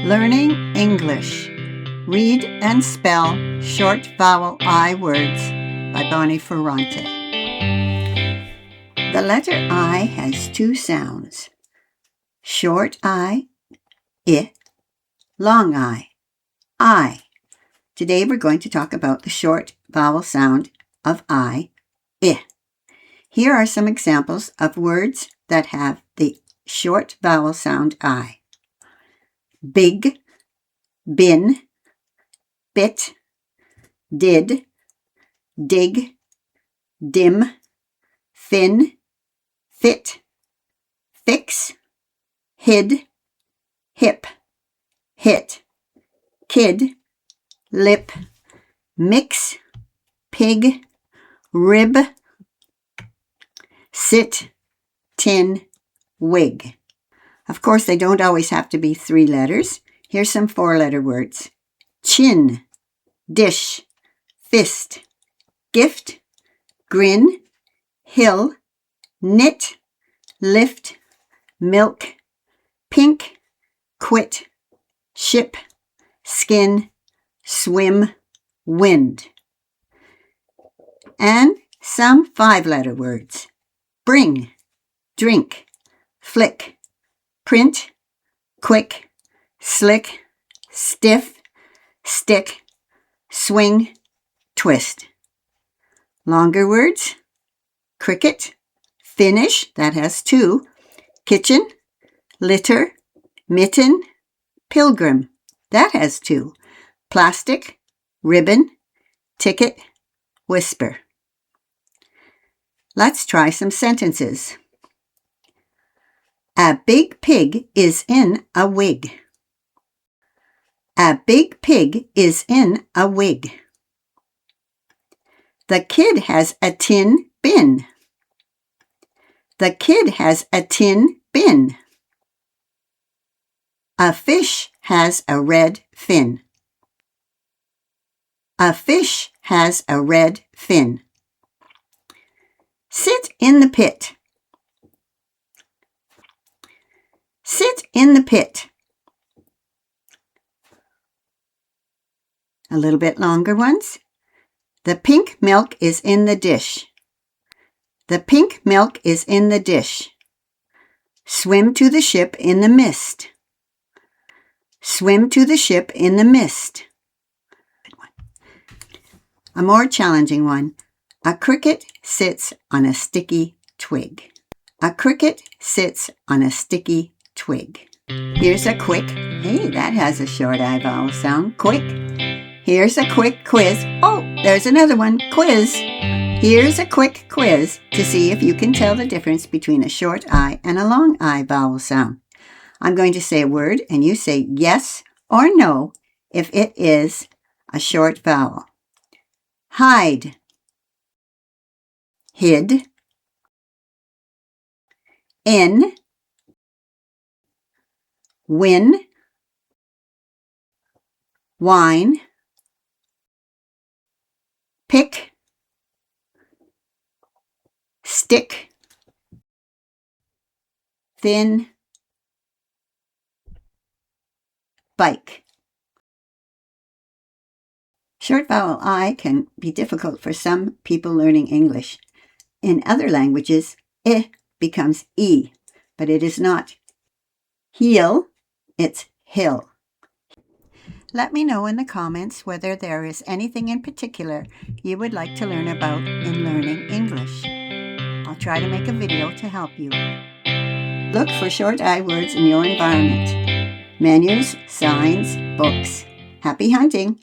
Learning English. Read and spell short vowel I words by Bonnie Ferrante. The letter I has two sounds. Short I, long I. Today we're going to talk about the short vowel sound of I. Here are some examples of words that have the short vowel sound I. Big, bin, bit, did, dig, dim, fin, fit, fix, hid, hip, hit, kid, lip, mix, pig, rib, sit, tin, wig. Of course, they don't always have to be 3 letters. Here's some 4-letter words. Chin, dish, fist, gift, grin, hill, knit, lift, milk, pink, quit, ship, skin, swim, wind. And some 5-letter words. Bring, drink, flick, print, quick, slick, stiff, stick, swing, twist. Longer words. Cricket, finish, that has 2, kitchen, litter, mitten, pilgrim, that has 2, plastic, ribbon, ticket, whisper. Let's try some sentences. A big pig is in a wig. A big pig is in a wig. The kid has a tin bin. The kid has a tin bin. A fish has a red fin. A fish has a red fin. Sit in the pit. Sit in the pit. A little bit longer ones. The pink milk is in the dish. The pink milk is in the dish. Swim to the ship in the mist. Swim to the ship in the mist. A more challenging one. A cricket sits on a sticky twig. A cricket sits on a sticky twig. Here's a quick, hey, that has a short I vowel sound, quick. Here's a quick quiz. Oh, there's another one, quiz. Here's a quick quiz to see if you can tell the difference between a short I and a long I vowel sound. I'm going to say a word and you say yes or no if it is a short vowel. Hide, hid, in, win, wine, pick, stick, thin, bike. Short vowel I can be difficult for some people learning English. In other languages, I becomes E, but it is not heel, it's hill. Let me know in the comments whether there is anything in particular you would like to learn about in learning English. I'll try to make a video to help you. Look for short I words in your environment. Menus, signs, books. Happy hunting!